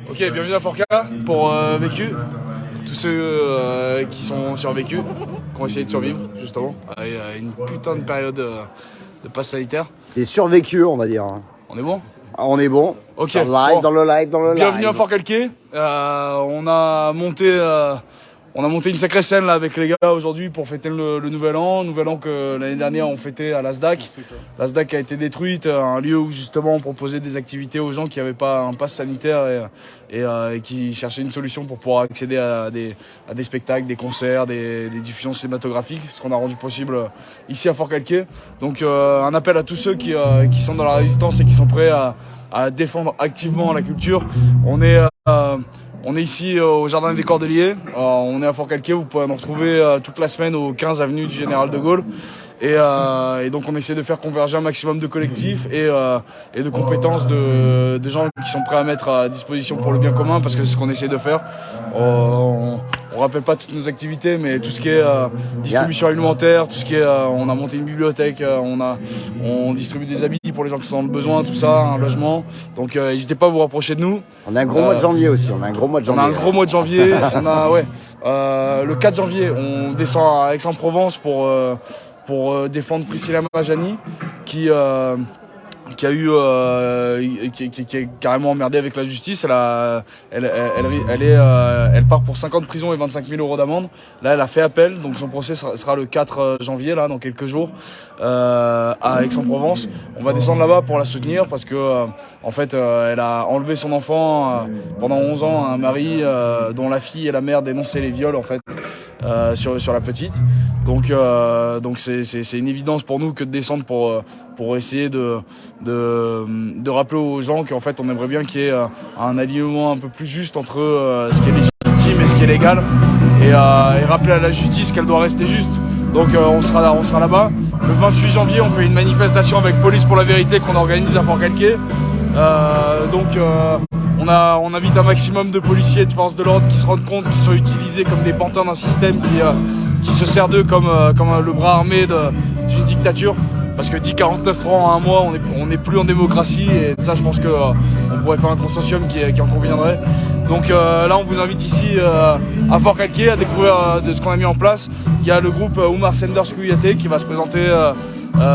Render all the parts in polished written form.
Ok, bienvenue à Forca pour Vécu. Tous ceux qui sont survécus, qui ont essayé de survivre justement à une putain de période de passe sanitaire. Des survécus, on va dire. On est bon? Ah, on est bon. Ok. Dans le live, dans le live, dans le live. Bienvenue à Fort-Calquier. On a monté une sacrée scène là avec les gars aujourd'hui pour fêter le nouvel an que l'année dernière on fêtait à l'ASDAC. L'ASDAC a été détruite, un lieu où justement on proposait des activités aux gens qui n'avaient pas un pass sanitaire et qui cherchaient une solution pour pouvoir accéder à des spectacles, des concerts, des diffusions cinématographiques, ce qu'on a rendu possible ici à Fort-Calquier. Donc un appel à tous ceux qui sont dans la résistance et qui sont prêts à défendre activement la culture. On est ici au Jardin des Cordeliers, on est à Fort-Calquier, vous pouvez nous retrouver toute la semaine au 15 avenue du Général de Gaulle. Et donc on essaie de faire converger un maximum de collectifs et de compétences de gens qui sont prêts à mettre à disposition pour le bien commun, parce que c'est ce qu'on essaie de faire. On rappelle pas toutes nos activités, mais tout ce qui est distribution alimentaire, tout ce qui est on a monté une bibliothèque, on distribue des habits pour les gens qui sont dans le besoin, tout ça, un logement. Donc n'hésitez pas à vous rapprocher de nous. On a un gros mois de janvier aussi, on a un gros mois de janvier. Le 4 janvier, on descend à Aix-en-Provence pour défendre Priscilla Majani qui est carrément emmerdée avec la justice. Elle part pour 5 ans de prison et 25 000 € d'amende. Là, elle a fait appel, donc son procès sera le 4 janvier, là, dans quelques jours, à Aix-en-Provence. On va descendre là-bas pour la soutenir parce que, en fait, elle a enlevé son enfant pendant 11 ans à un mari dont la fille et la mère dénonçaient les viols, en fait, sur la petite. Donc c'est une évidence pour nous que de descendre pour essayer de rappeler aux gens qu'en fait on aimerait bien qu'il y ait un alignement un peu plus juste entre ce qui est légitime et ce qui est légal et rappeler à la justice qu'elle doit rester juste. Donc on sera là-bas. Le 28 janvier on fait une manifestation avec Police pour la vérité qu'on organise à Fort-Calquier. On invite un maximum de policiers et de forces de l'ordre qui se rendent compte qu'ils sont utilisés comme des pantins d'un système qui se sert d'eux comme le bras armé d'une dictature. Parce que 10,49 francs à un mois, on n'est plus en démocratie, et ça je pense qu'on pourrait faire un consortium qui en conviendrait. Donc là on vous invite ici à Fort-Calquier à découvrir de ce qu'on a mis en place. Il y a le groupe Oumar Senders Kouyaté qui va se présenter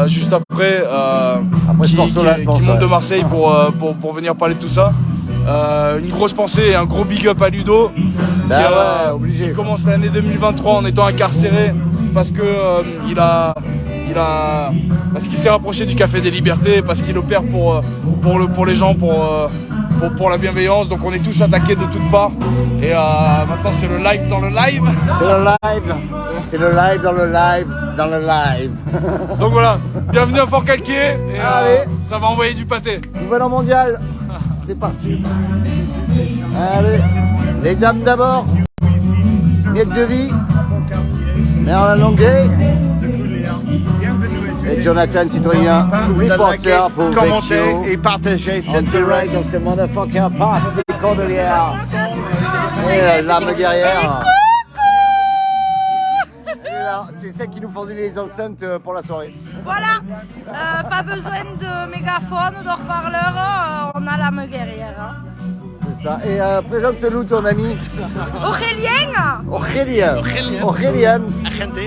juste après qui monte de Marseille pour venir parler de tout ça. Une grosse pensée et un gros big up à Ludo qui commence l'année 2023 en étant incarcéré parce qu'il s'est rapproché du Café des Libertés, parce qu'il opère pour les gens, pour la bienveillance. Donc on est tous attaqués de toutes parts. Et maintenant c'est le live dans le live. C'est le live dans le live dans le live. Donc voilà, bienvenue à Fort-Calquier. Allez, ça va envoyer du pâté. Nouvel an mondial. C'est parti. Allez, les dames d'abord. Miette de vie. Merlin Longuet. Et Jonathan Citoyen, reporter pour commenter et partager en direct dans ce motherfucker parc des Cordelières. Et l'âme guerrière. C'est celle qui nous fournit les enceintes pour la soirée. Voilà, pas besoin de mégaphone, de haut-parleur, on a l'âme guerrière. Hein. C'est ça. Et présente-nous ton ami. Aurélien. Aurélien. Agente.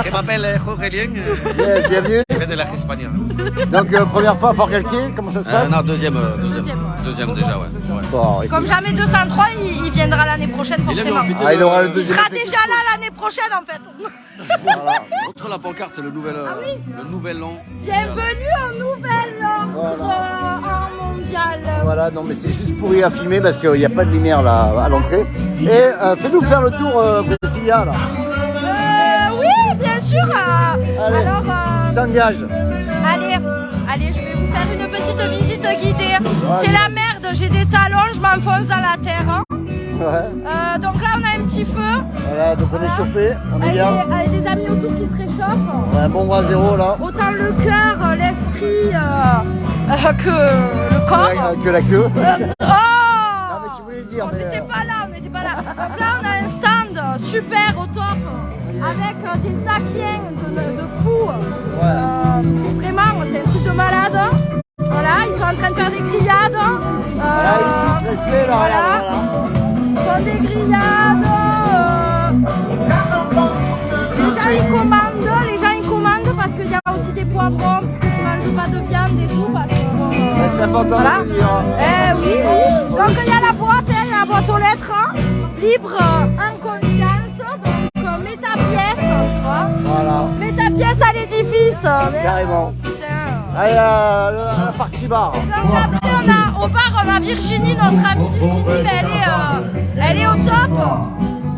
Je m'appelle Aurélien. Yes, bienvenue. Je viens de l'Air espagnol. Donc première fois à Fort-Calquier, comment ça se passe? Non, deuxième déjà, ouais. Bon, comme jamais 203, il viendra l'année prochaine forcément. Il aura le deuxième. Il sera déjà là l'année prochaine en fait. Voilà. Montre la pancarte, le nouvel an. Bienvenue au nouvel an mondial. Voilà, non mais c'est juste pourri à filmer parce qu'il n'y a pas de lumière là à l'entrée. Et fais-nous faire le tour Priscilla là. Oui, bien sûr. Allez, alors, t'engages. Allez, je vais vous faire une petite visite guidée. Ouais. C'est la merde, j'ai des talons, je m'enfonce dans la terre. Hein. Ouais. Donc là, on a un petit feu. Voilà, donc on est chauffé, on est bien. Avec des amis autour qui se réchauffent. Ouais, un bon bras zéro là. Autant le cœur, l'esprit que le corps. Que la queue. Oh non mais tu voulais le dire. On n'était pas là. Donc là, on a un stand super au top. Avec des Akiens de fous. Vraiment, c'est un truc de malade. Voilà, ils sont en train de faire des grillades. Voilà, fait là, Voilà. Ce sont des grillades. Les gens ils commandent parce qu'il y a aussi des poivrons pour ceux qui ne mangent pas de viande et tout. Parce que, c'est important voilà. de le dire. Eh oui, oui. Donc il y a la boîte aux lettres, hein, libre en conscience. Donc mets ta pièce, tu vois. Voilà. Mets ta pièce à l'édifice. Carrément. Putain. Allez, la partie bar. Donc après au bar on a Virginie, notre amie Virginie, mais elle est au top.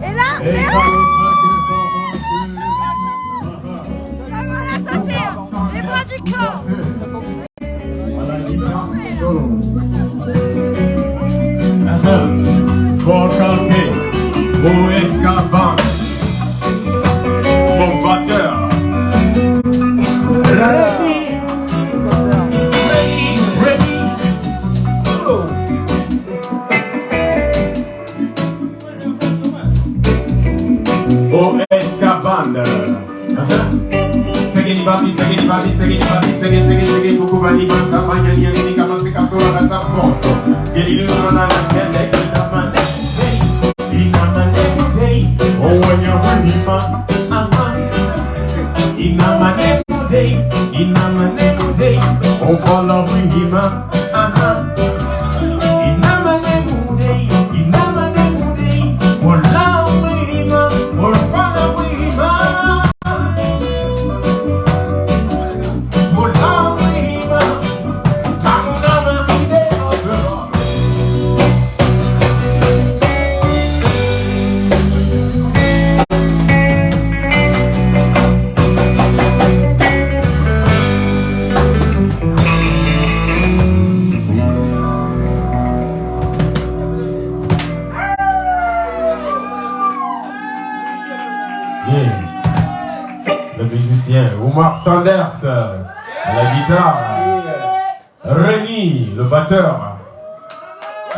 Et là, voilà, ça c'est les voix du cœur. Forcanté, au escavant, mon batteur. Au escavande. Segeni babi, segeni babi, segeni babi, segeni kuku bani banta manya ni ni kama sikasola kata poso. Geli lulu na na kele ina mane. Ina mane day. Oh when you ready man. Ina mane day. Ina mane day. Oh follow him. Ina mane day. Ina mane day. Oh love him. Oh follow him. Le musicien Omar Sanders à la guitare, Reni le batteur,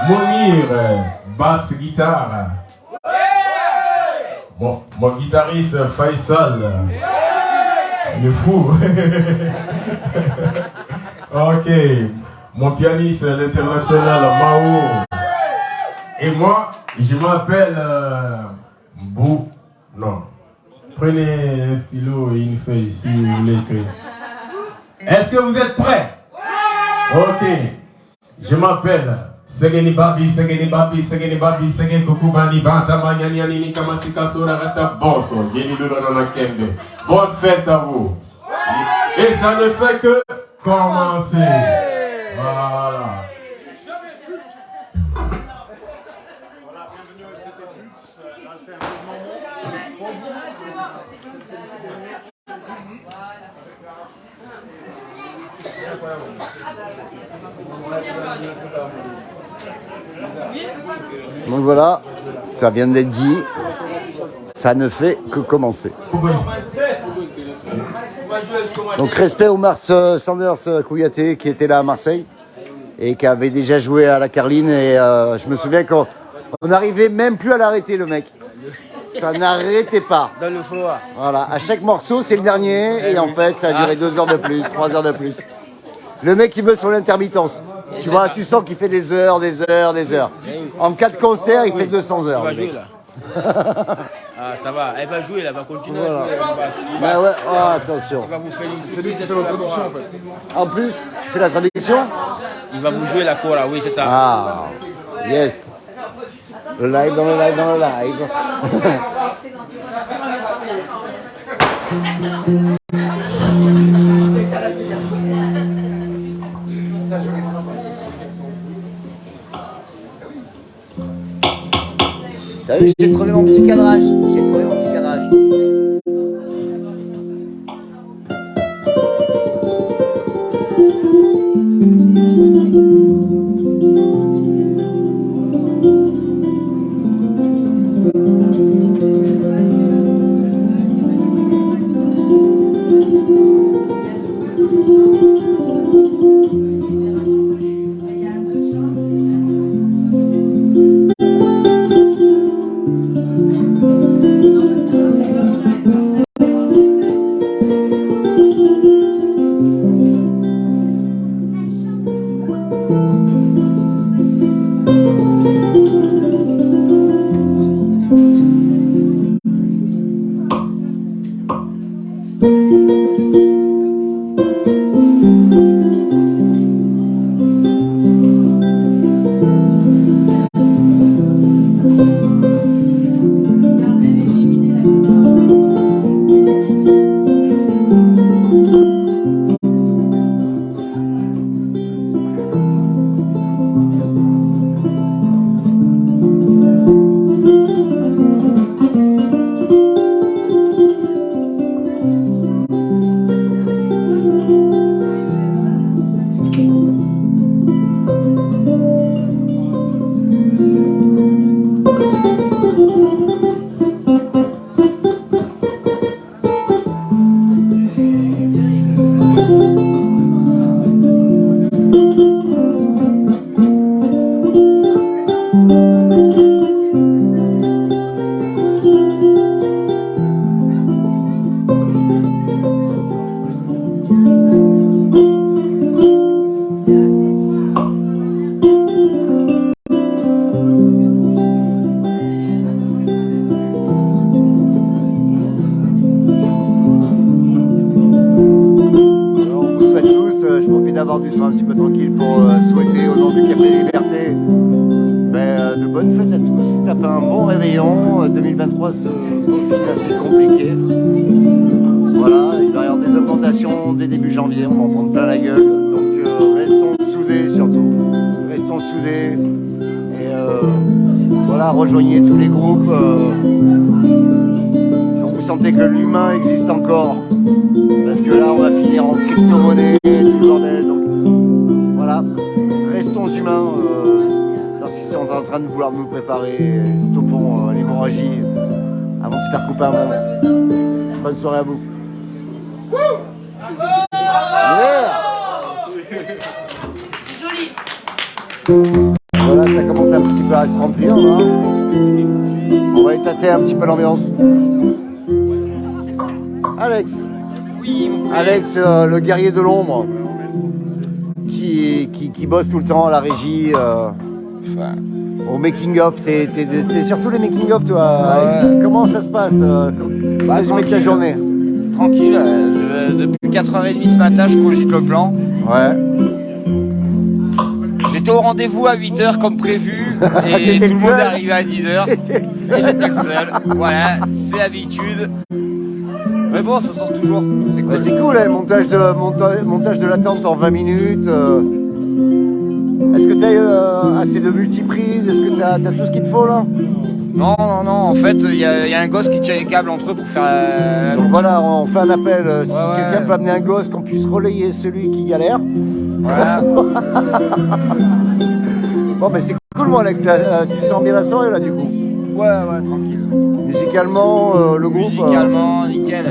Mounir basse guitare, mon guitariste Faisal, il est fou. Ok, mon pianiste l'international Mao, et moi je m'appelle Bou, non. Prenez un stylo et une feuille si vous voulez écrire. Est-ce que vous êtes prêts? Ok. Je m'appelle Segeni Babi, Segeni Babi, Segeni Babi, Segeni Kukubani, Banta Manyani, Anini, Kamasika, Sora, Rata, Bonso, Yeni Lulana Kembe. Bonne fête à vous. Et ça ne fait que commencer. Voilà. Donc voilà, ça vient d'être dit, ça ne fait que commencer. Donc respect au Omar Sanders Kouyaté qui était là à Marseille et qui avait déjà joué à la Carline et je me souviens qu'on n'arrivait même plus à l'arrêter le mec. Ça n'arrêtait pas. Dans le froid. Voilà, à chaque morceau c'est le dernier et en fait ça a duré 2 heures de plus, 3 heures de plus. Le mec il veut son intermittence. Tu vois, tu sens qu'il fait des heures, des heures, des heures. En 4 concerts, il fait 200 heures. Elle va jouer là. Ah, ça va, elle va jouer là, elle va continuer à jouer. Bah ouais, oh, attention. Il va vous faire une C'est lui qui fait la traduction en fait. En plus, tu fais la traduction? Il va vous jouer la cour là, oui, c'est ça. Ah, yes. Le live dans le live dans le live. T'as vu, j'ai trouvé mon petit cadrage. J'ai trouvé mon petit cadrage. de bonnes fêtes à tous. Tapez un bon réveillon. 2023 se profile assez compliqué. Voilà, il va y avoir des augmentations dès début janvier. On va en prendre plein la gueule. Donc restons soudés surtout. Restons soudés. Et voilà, rejoignez tous les groupes. Donc vous sentez que l'humain existe encore. Parce que là, on va finir en crypto-monnaie, tout le bordel. Donc voilà, restons humains dans ce qu'ils sont en train de vouloir nous préparer. Stoppons l'hémorragie avant de se faire couper un membre. Bonne soirée à vous. Yeah. Voilà, ça commence un petit peu à se remplir là. On va étater un petit peu l'ambiance. Alex. Oui, Alex, le guerrier de l'ombre, qui bosse tout le temps à la régie, au making-of. T'es sur tous les making-of, toi, Alex. Comment ça se passe Résumé de ta journée. Tranquille, depuis 4h30 ce matin, je cogite le plan. Ouais. J'étais au rendez-vous à 8h comme prévu, et tout le monde est arrivé à 10h. Et j'étais le seul. Voilà, c'est l'habitude. Mais bon, ça sort toujours. C'est cool. Ouais, c'est cool, hein, montage de l'attente en 20 minutes. Est-ce que tu as assez de multiprises? Est-ce que tu as tout ce qu'il te faut là? Non. En fait, il y a un gosse qui tient les câbles entre eux pour faire Donc voilà, on fait un appel. Si Ouais. quelqu'un peut amener un gosse, qu'on puisse relayer celui qui galère. Voilà. Bon, mais c'est cool, moi, Alex. Là, tu sens bien la soirée là, du coup. Ouais, tranquille. Musicalement, le groupe. Musicalement, nickel.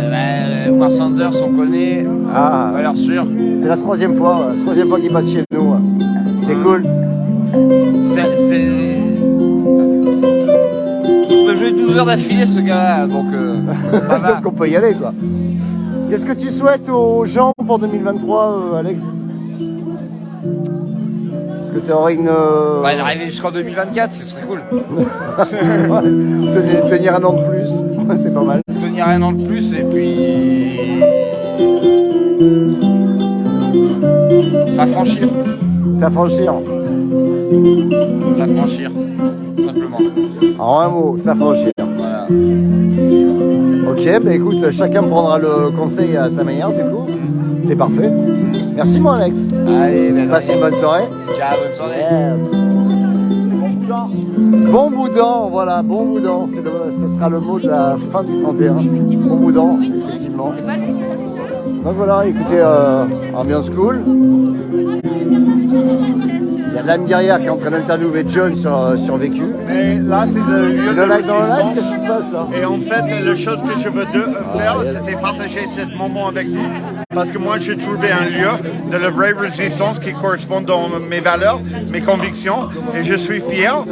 Omar Sanders, on connaît. Ah, Valeur sûre. c'est la troisième fois qu'il passe chez nous. C'est cool. Il peut jouer 12 heures d'affilée, ce gars-là, donc ça va. Donc on peut y aller, quoi. Qu'est-ce que tu souhaites aux gens pour 2023, Alex? Est-ce que tu aurais une... D'arriver jusqu'en 2024, ce serait cool. tenir un an de plus, c'est pas mal. Tenir un an de plus, et puis... s'affranchir. S'affranchir. S'affranchir, simplement. En un mot, s'affranchir. Voilà. Ok, bah écoute, chacun prendra le conseil à sa manière, du coup. C'est parfait. Merci, mon Alex. Allez, Passez une bonne soirée. ciao, bonne soirée. Yes. Bon boudin, voilà, bon boudin. Ce sera le mot de la fin du 31. Bon boudin, effectivement. Donc voilà, écoutez, ambiance cool. Il y a l'âme guerrière qui est en train d'interviewer John sur Vécu. Et là, c'est le lieu Le live dans le live, résistance. qu'est-ce qui se passe là? Et en fait, la chose que je veux faire, yes. c'était partager ce moment avec vous. Parce que moi, j'ai trouvé un lieu de la vraie résistance qui correspond dans mes valeurs, mes convictions. Et je suis fier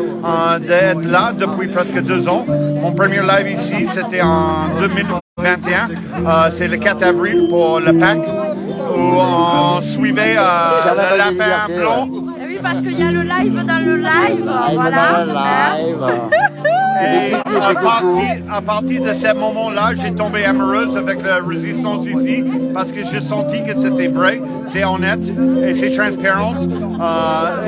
d'être là depuis presque 2 ans. Mon premier live ici, c'était en 2021. C'est le 4 avril pour le Pâques, où on suivait le lapin blanc. Et oui, parce qu'il y a le live dans le live. Voilà. Et à partir de ce moment-là, j'ai tombé amoureuse avec la résistance ici parce que j'ai senti que c'était vrai, c'est honnête et c'est transparent.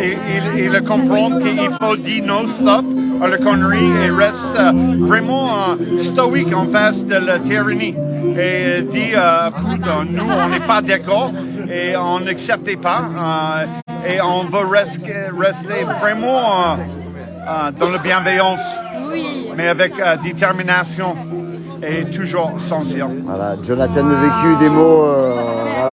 Et le comprendre qu'il faut dire non stop à la connerie et reste vraiment stoïque en face de la tyrannie. Et dit, nous, on n'est pas d'accord et on n'acceptait pas. Et on veut rester vraiment dans la bienveillance, Oui. mais avec détermination et toujours sincère. Voilà, Jonathan de Vécu, des mots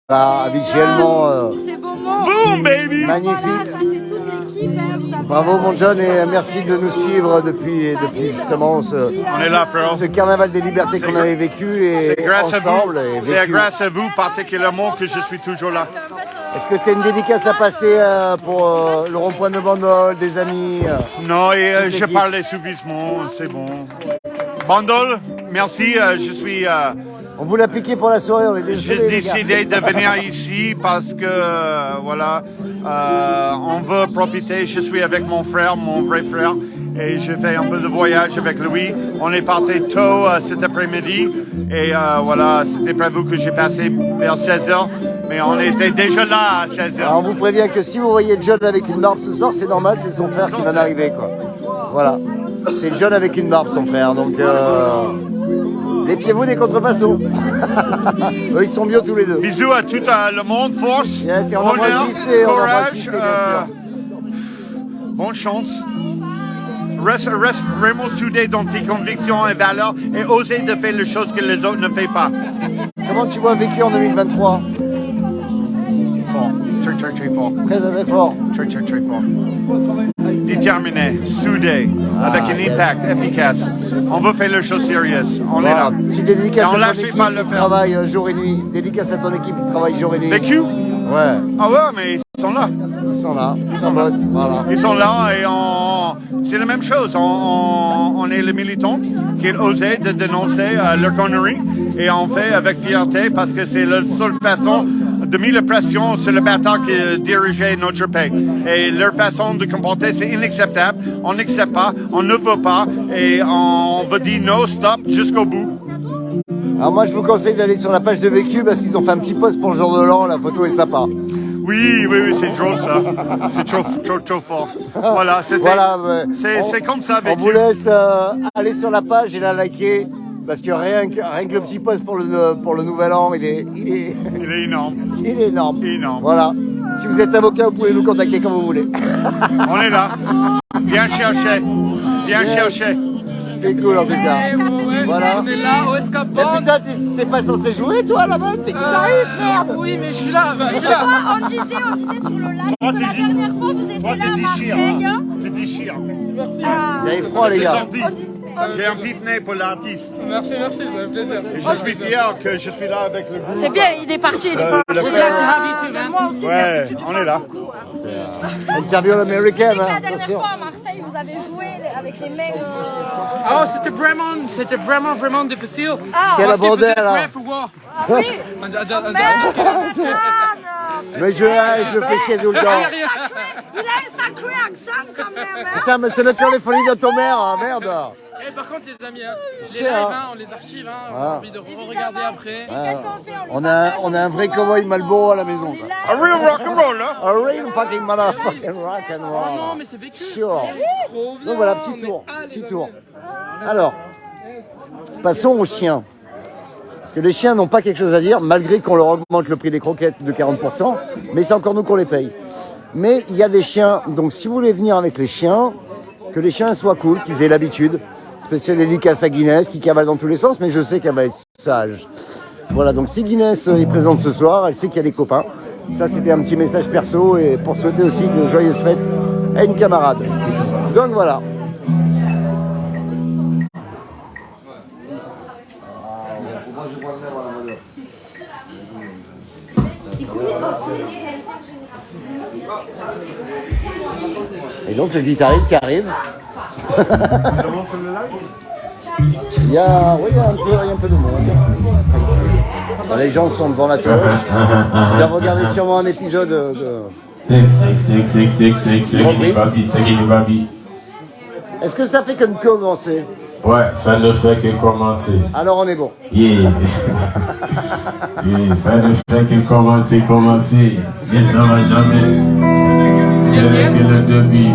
voilà, habituellement C'est beau mot. Boom, baby! magnifiques. Voilà, ça c'est toute l'équipe. Vous avez- Bravo mon John et merci de nous suivre depuis justement On est là, frère. ce carnaval des libertés qu'on avait vécu et C'est grâce à ensemble. vous. Et C'est vécu. grâce à vous particulièrement que je suis toujours là. Est-ce que tu as une dédicace à passer pour le rond-point de Bandol, des amis Non, et je l'équipe. parlais suffisamment, c'est bon. Bandol, merci, je suis... On vous l'a piqué pour la soirée, on est J'ai désolé. les gars. décidé de venir ici parce que, voilà, on veut profiter. Je suis avec mon frère, mon vrai frère, et j'ai fait un peu de voyage avec lui. On est parti tôt cet après-midi, et voilà, c'était prévu que j'ai passé vers 16h, mais on était déjà là à 16h. Alors on vous prévient que si vous voyez John avec une barbe ce soir, c'est normal, c'est son frère qui vient d'arriver quoi. Voilà. C'est John avec une barbe, son frère. Donc, méfiez-vous des contrefaçons. Eux, ils sont bio tous les deux. Bisous à tout le monde, force, Yes, et on embrasse honneur, JC, on embrasse courage, JC, bien sûr. bonne chance. Reste vraiment soudé dans tes convictions et valeurs et osez de faire les choses que les autres ne font pas. Comment tu vois vécu en 2023? Fort, très fort. Très très fort. Très fort. Déterminé, soudé, avec un impact efficace. On veut faire les choses sérieuses. On est là. Petite dédicace Et on à ton lâche équipe pas de le qui faire. travaille jour et nuit. Dédicace à ton équipe qui travaille jour et nuit. Vécu? Ouais, Ah ouais, mais ils sont là. ils sont là. Ils sont boss. Voilà. Ils sont là et c'est la même chose. On est les militants qui ont osé de dénoncer leur connerie et on fait avec fierté parce que c'est la seule façon de mettre la pression sur le bâtard qui dirigeait notre pays. Et leur façon de comporter, c'est inacceptable. On n'accepte pas, on ne veut pas et on veut dire no, stop jusqu'au bout. Alors moi je vous conseille d'aller sur la page de Vécu parce qu'ils ont fait un petit post pour le jour de l'an, la photo est sympa. Oui, c'est drôle ça. C'est trop fort. Voilà, Voilà, c'est comme ça on avec vous laisse aller sur la page et la liker parce que rien que le petit post pour le nouvel an, il est Il est énorme. il est énorme. Énorme. Voilà. Si vous êtes avocat, vous pouvez nous contacter quand vous voulez. On est là. Viens chercher. Viens chercher. C'est cool en tout cas. Voilà. On est là au Mais Escapade. putain, t'es pas censé jouer toi à la base, t'es guitariste, merde. Oui, mais je suis là. Mais tu vois, on disait sur le live que la dernière fois vous étiez là à Marseille. Tu déchires. Merci. Vous avez froid les gars. J'ai un pif-nez pour l'artiste. Merci, ça fait plaisir. Et je suis fier que je suis là avec le groupe. C'est bien, il est parti, il est parti. Glad to have you too, man. Moi aussi, Ouais, d'habitude, on est là. Interview C'est américaine, que la hein, dernière attention. fois à Marseille, vous avez joué avec les mecs. Oh, c'était vraiment difficile. Quel Parce que vous bordel êtes là. prêts pour moi. Oui. Merde, Mais je le fais chier tout le temps. il a un sacré accent quand même. Hein. Putain, mais c'est le téléphonique de ton mère, hein, merde. Et par contre, les amis, les C'est, lives, hein. on les archive, Ah. on a envie de regarder après. Et qu'est-ce qu'on fait On a un vrai cowboy Malboro à la maison. quoi. A real rock and roll, là. A real fucking motherfucking rock and Oh roll. non, mais c'est vécu. Sure. Trop bien. Donc voilà, petit tour. Petit tour. Alors, passons aux chiens. Parce que les chiens n'ont pas quelque chose à dire, malgré qu'on leur augmente le prix des croquettes de 40%, mais c'est encore nous qu'on les paye. Mais il y a des chiens, donc si vous voulez venir avec les chiens, que les chiens soient cool, qu'ils aient l'habitude. Spécial dédicace à Guinness, qui cavale dans tous les sens, mais je sais qu'elle va être sage. Voilà, donc si Guinness est présente ce soir, elle sait qu'il y a des copains. Ça, c'était un petit message perso et pour souhaiter aussi de joyeuses fêtes à une camarade. Donc voilà. Et donc le guitariste qui arrive. Il y a un peu de monde. Les gens sont devant la torche. Ils doivent regarder sûrement un épisode de... Est-ce que ça fait que de commencer? Ouais, ça ne fait que commencer. Alors on est bon. Yeah. Yeah, ça ne fait que commencer. Et ça va jamais. C'est que le début.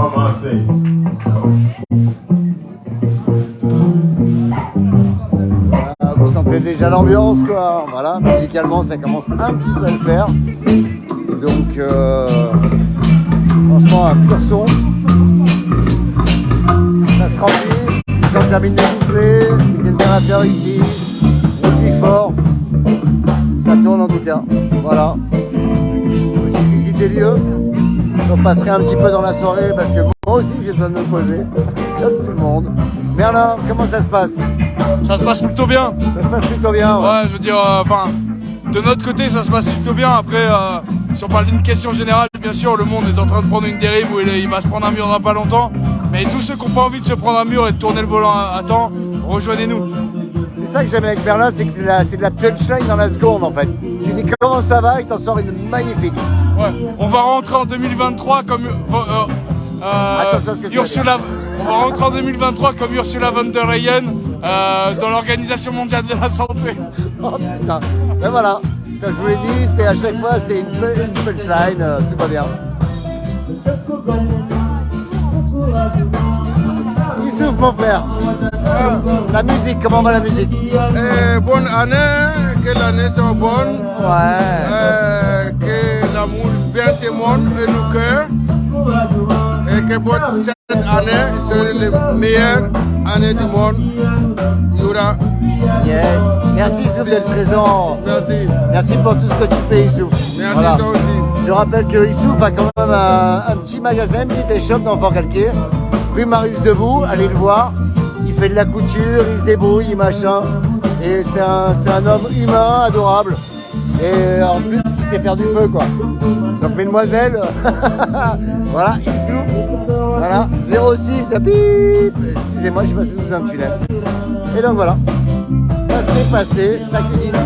pas Marseille. Voilà, vous sentez déjà l'ambiance, quoi. Voilà, musicalement, ça commence un petit peu à le faire. Donc, franchement, un pur son. Ça se remplit, les gens terminent de bouffer, ils viennent bien la faire ici. Et puis fort. Ça tourne en tout cas. Voilà. J'ai visité les lieux. Je repasserai un petit peu dans la soirée parce que moi aussi j'ai besoin de me poser, comme tout le monde. Merlin, comment ça se passe? Ça se passe plutôt bien. Ça se passe plutôt bien. Ouais, je veux dire, enfin, de notre côté, ça se passe plutôt bien. Après, si on parle d'une question générale, bien sûr, le monde est en train de prendre une dérive où il va se prendre un mur dans pas longtemps. Mais tous ceux qui n'ont pas envie de se prendre un mur et de tourner le volant à temps, rejoignez-nous. C'est ça que j'aime avec Merlin, c'est que c'est de la punchline dans la seconde en fait. Tu dis comment ça va et t'en sors une magnifique. Ouais, on va rentrer en 2023 comme Attention à ce que tu Ursula. On va rentrer en 2023 comme Ursula von der Leyen dans l'Organisation mondiale de la santé. Oh putain. Ben voilà, comme je vous l'ai dit, c'est à chaque fois c'est une punchline, tout va bien. Il souffle mon frère. La musique, comment va la musique? Bonne année, que l'année soit bonne. Ouais. Que l'amour bien se monte et nos cœurs. Et que cette année sera la meilleure année du monde. Il y aura. Yes. Merci Issouf d'être présent. Merci. Merci pour tout ce que tu fais Issouf. Merci voilà. toi aussi. Je rappelle que Issouf a quand même un petit magasin, un petit shop dans Fort-Calquier, rue Marius Debout, allez le voir. Il fait de la couture, il se débrouille, machin. Et c'est un homme humain, adorable. Et en plus, il sait faire du feu, quoi. Donc, mesdemoiselles, voilà, Issouf. Voilà, 06, bip. Excusez-moi, j'ai passé sous un tunnel. Et donc, voilà. Passé, sa cuisine.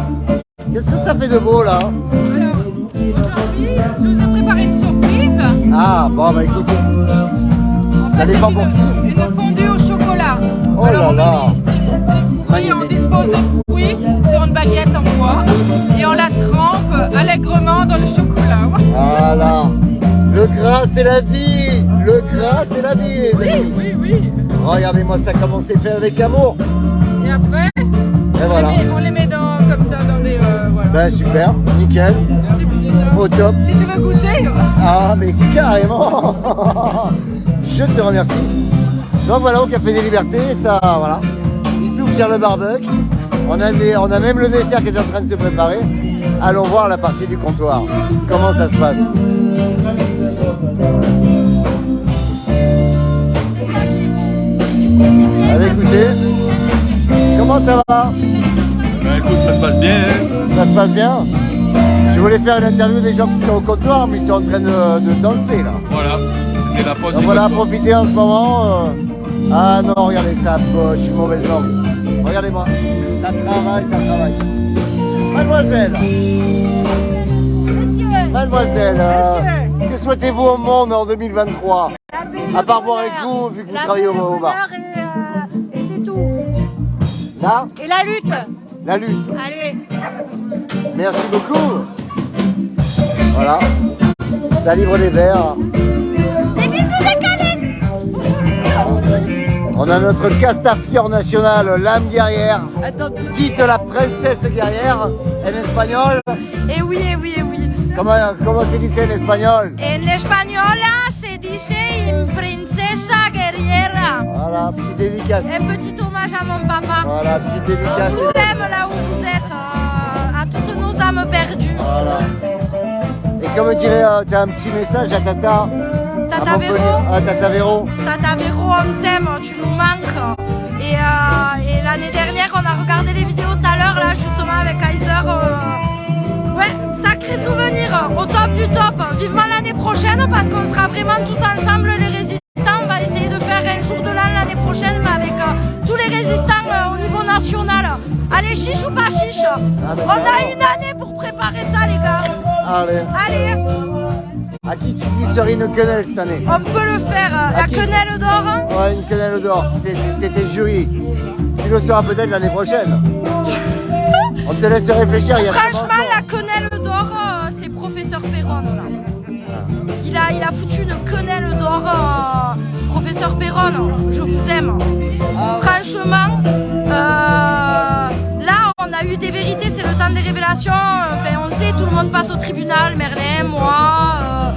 Qu'est-ce que ça fait de beau, là? Alors, aujourd'hui, je vous ai préparé une surprise. Ah, bon, bah écoute. En fait, c'est une fondue au chocolat. Oh là là. Fruits, on dispose de fruits sur une baguette en bois et on la trempe allègrement dans le chocolat. Voilà. Le gras, c'est la vie. Le gras, c'est la vie, les amis. Oui. Regardez-moi, ça comment c'est fait avec amour. Et après, voilà. on les met comme ça dans des... voilà. Ben super, nickel. Au top. Si tu veux goûter. Ah, mais carrément. Je te remercie. Donc voilà, au Café des Libertés, ça, voilà. Issouf gère le barbecue. On a même le dessert qui est en train de se préparer. Allons voir la partie du comptoir. Comment ça se passe? Allez, écoutez. Comment ça va? Ben écoute, ça se passe bien. Hein. Ça se passe bien? Je voulais faire une interview des gens qui sont au comptoir, mais ils sont en train de danser là. Voilà, c'était la pause. Donc voilà, profitez en ce moment. Ah non, regardez ça, je suis mauvaise langue. Regardez-moi, ça travaille. Mademoiselle. Mademoiselle, que souhaitez-vous au monde en 2023? À part boire avec vous, vu que vous travaillez au bar. Et c'est tout. Là? Et la lutte. La lutte. Allez. Merci beaucoup. Voilà. Ça livre les verres. Des bisous décalés. On a notre Castafiore national, l'âme guerrière. Dite la princesse guerrière en espagnol. Eh oui. Comment se dice en espagnol? En española se dice une princesa guerriera. Voilà, petite dédicace. Un petit hommage à mon papa. Voilà, petite dédicace. On vous aime là où vous êtes, à toutes nos âmes perdues. Voilà. Et comme dirait, t'as un petit message à Tata. Tata Véro. Ah, Tata Véro. Tata Véro, on t'aime, tu nous manques. Et l'année dernière, on a regardé les vidéos tout à l'heure, là, justement, avec Kaiser. Ouais, sacré souvenir, au top du top. Vivement l'année prochaine, parce qu'on sera vraiment tous ensemble, les résistants. On va essayer de faire un jour de l'an l'année prochaine, mais avec tous les résistants au niveau national. Allez, chiche ou pas chiche? On a une année pour préparer ça, les gars. Allez. À qui tu glisserais une quenelle cette année? On peut le faire. La quenelle d'or. Ouais, une quenelle d'or, c'était jury. Tu le seras peut-être l'année prochaine. On te laisse réfléchir. Franchement, la quenelle d'or, c'est professeur Perron, là. il a foutu une quenelle d'or. Professeur Perron, je vous aime. Franchement, là on a eu des vérités, c'est le temps des révélations. Enfin, on sait, tout le monde passe au tribunal, Merlin, moi.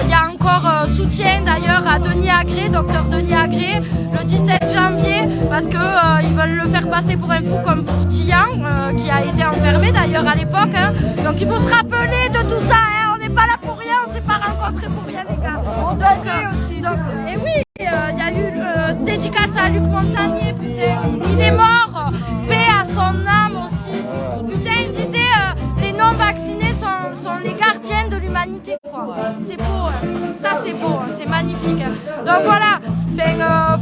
Il y a encore soutien d'ailleurs à Denis Agré, docteur Denis Agré, le 17 janvier, parce que ils veulent le faire passer pour un fou comme Fourtillan, qui a été enfermé d'ailleurs à l'époque. Hein. Donc il faut se rappeler de tout ça. Hein. On n'est pas là pour rien, on s'est pas rencontrés pour rien, les gars. Aussi. Et oui, il y a eu dédicace à Luc Montagnier, putain, il est mort. Paix à son âme aussi. Putain, il disait les non-vaccinés sont les gardiens de l'humanité, quoi. C'est beau, ça c'est beau, c'est magnifique. Donc voilà,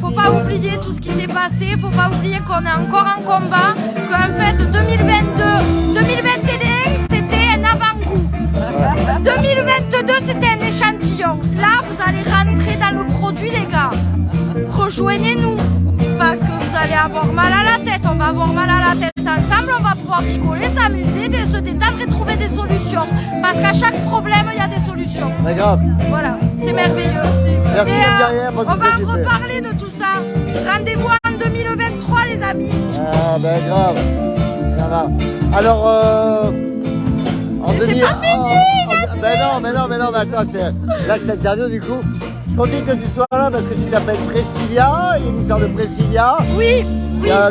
faut pas oublier tout ce qui s'est passé, faut pas oublier qu'on est encore en combat, qu'en fait 2021 c'était un avant-goût. 2022 c'était un échantillon. Là vous allez rentrer dans le produit, les gars. Rejoignez-nous parce que vous allez avoir mal à la tête. On va avoir mal à la tête ensemble, on va pouvoir rigoler, s'amuser, se détendre et trouver des solutions. Parce qu'à chaque problème il y a des solutions. D'accord. Voilà, c'est merveilleux. Merci on va en reparler de tout ça. Rendez-vous en 2023, les amis. Ah ben grave, ça va. Alors en 2000. C'est pas fini. Mais non, mais attends, là je t'interview du coup. Je profite que tu sois là parce que tu t'appelles Priscilla, il y a une histoire de Priscilla. Oui.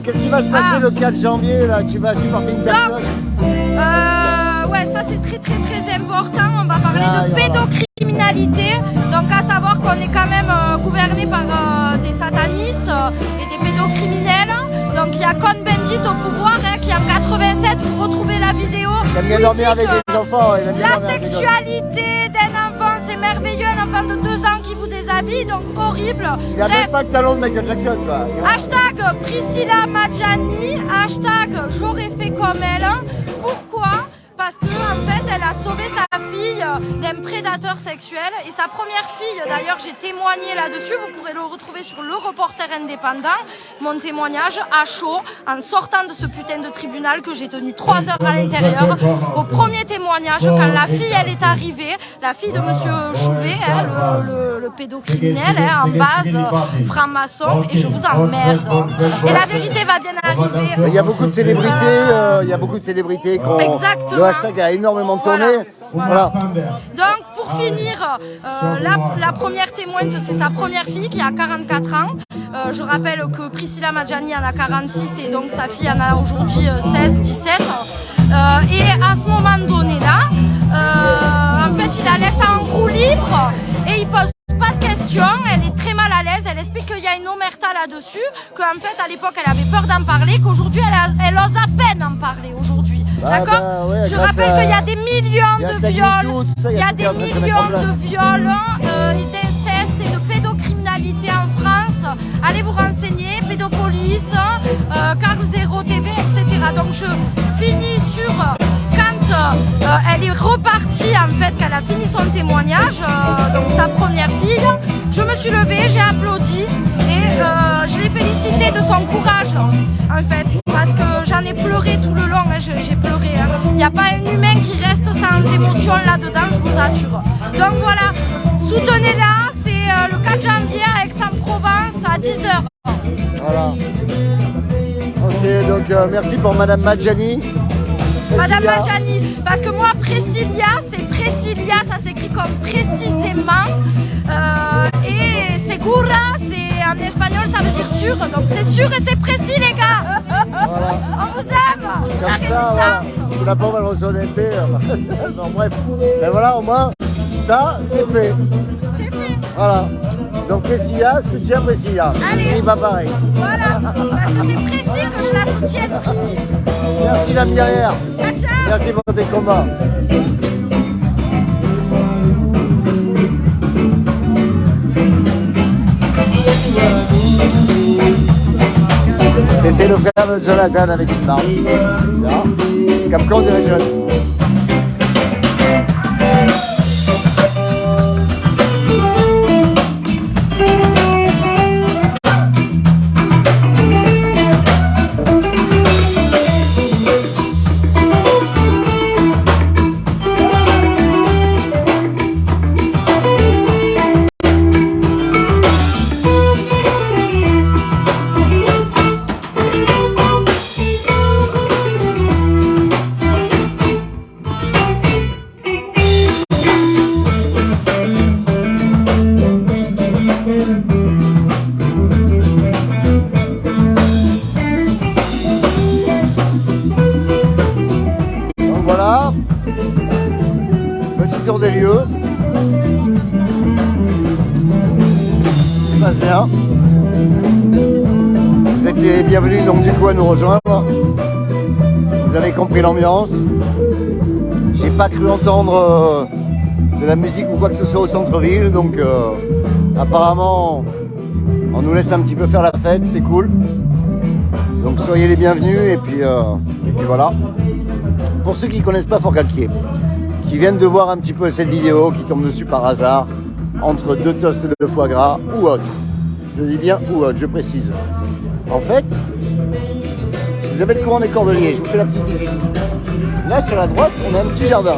Qu'est-ce qui va se passer le 4 janvier là? Tu vas supporter une personne? Ouais, ça c'est très très très important. On va parler de pédocriminalité. Donc à savoir qu'on est quand même gouverné par des satanistes et des pédocriminels. Donc il y a Cohn-Bendit au pouvoir qui en 87, vous retrouvez la vidéo. Il aime bien dormir avec les enfants. La sexualité d'un enfant, c'est merveilleux. Un enfant de 2 ans qui vous déshabille, donc horrible. Il a même pas le talon de Michael Jackson, quoi. Hashtag Priscilla Madjani, hashtag j'aurais fait comme elle. Pourquoi? Parce que en fait elle a sauvé sa fille d'un prédateur sexuel et sa première fille, d'ailleurs j'ai témoigné là-dessus, vous pourrez le retrouver sur Le Reporter Indépendant, mon témoignage à chaud en sortant de ce putain de tribunal que j'ai tenu 3 heures à l'intérieur. Au premier témoignage, quand la fille elle est arrivée, la fille de monsieur Chouvet, le pédocriminel en base franc-maçon, et je vous emmerde. Et la vérité va bien arriver. Il y a beaucoup de célébrités, Exactement. Le hashtag a énormément tourné. Voilà. Donc pour finir, la première témoigne, c'est sa première fille qui a 44 ans. Je rappelle que Priscilla Madjani en a 46 et donc sa fille en a aujourd'hui 16, 17. Et à ce moment donné là, en fait il la laisse en roue libre et il pose pas de questions, elle est très mal à l'aise, elle explique qu'il y a une omerta là-dessus, qu'en fait à l'époque elle avait peur d'en parler, qu'aujourd'hui elle ose à peine en parler aujourd'hui. D'accord? Je rappelle qu'il y a des millions de viols, il y a des millions de viols, d'inceste et de pédocriminalité en France. Allez vous renseigner, Pédopolis, Carl Zero TV, etc. Donc je finis sur quand elle est repartie, en fait, qu'elle a fini son témoignage, donc sa première fille, je me suis levée, j'ai applaudi et je l'ai félicitée de son courage, en fait, parce que j'en ai pleuré tout le long, hein, j'ai pleuré. Hein. Il n'y a pas un humain qui reste sans émotion là-dedans, je vous assure. Donc voilà, soutenez-la, c'est le 4 janvier à Aix-en-Provence à 10h. Voilà. Ok, donc merci pour Madame Madjani. Madame Madjani, parce que moi Priscilla, c'est Priscilla, ça s'écrit comme précisément. Et Segura, c'est en espagnol, ça veut dire sûr, donc c'est sûr et c'est précis les gars. Voilà. On vous aime. Comme la ça, résistance. voilà. Tout la pauvre elle reçoit un épée. Non, bref. Mais voilà, au moins, ça, c'est fait. C'est fait. Voilà. Donc Priscilla, soutien Priscilla. Allez. Il va pareil. Voilà, parce que c'est précis que je la soutienne, Priscilla. Merci la guerrière. Ciao, ciao. Merci pour tes combats. C'était le frère de Jonathan avec une barbe. Comme quand on dirait jeune. se passe bien. Vous êtes les bienvenus donc du coup à nous rejoindre. Vous avez compris l'ambiance. J'ai pas cru entendre de la musique ou quoi que ce soit au centre-ville, donc apparemment on nous laisse un petit peu faire la fête, c'est cool. Donc soyez les bienvenus et puis voilà. Pour ceux qui ne connaissent pas Forcalquier, qui viennent de voir un petit peu cette vidéo, qui tombent dessus par hasard, entre deux toasts de foie gras ou autre. Je dis bien ou autre, je précise. En fait, vous avez le courant des Cordeliers, je vous fais la petite visite. Là sur la droite, on a un petit jardin.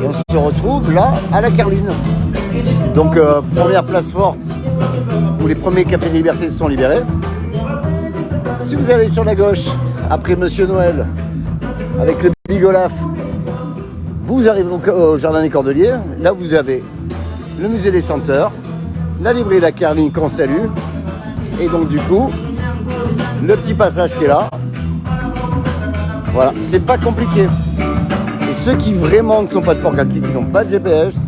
Et on se retrouve là à la Carline. Donc première place forte où les premiers cafés de liberté se sont libérés. Si vous allez sur la gauche, après Monsieur Noël, avec le Big Olaf, vous arrivez donc au Jardin des Cordeliers. Là, vous avez le musée des senteurs, la librairie La Carline qu'on salue, et donc du coup, le petit passage qui est là. Voilà, c'est pas compliqué. Et ceux qui vraiment ne sont pas de Forcalquier, qui n'ont pas de GPS,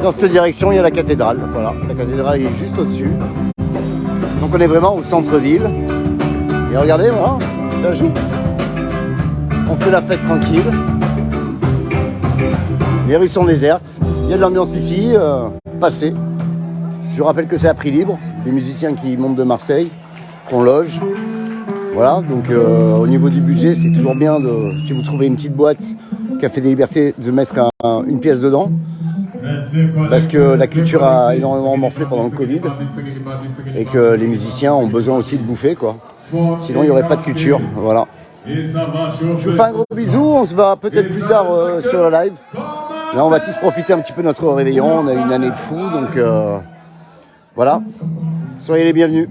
dans cette direction, il y a la cathédrale. Voilà, la cathédrale est juste au-dessus. Donc on est vraiment au centre-ville. Et regardez, voilà, ça joue. On fait la fête tranquille. Les rues sont désertes. Il y a de l'ambiance ici, passée. Je vous rappelle que c'est à prix libre. Des musiciens qui montent de Marseille, qu'on loge. Voilà, donc au niveau du budget, c'est toujours bien, si vous trouvez une petite boîte Café des Libertés, de mettre une pièce dedans. Parce que la culture a énormément morflé pendant le Covid et que les musiciens ont besoin aussi de bouffer, quoi. Sinon, il n'y aurait pas de culture. Voilà. Je vous fais un gros bisou. On se verra peut-être plus tard sur le live. Là, on va tous profiter un petit peu de notre réveillon. On a une année de fou, donc voilà. Soyez les bienvenus.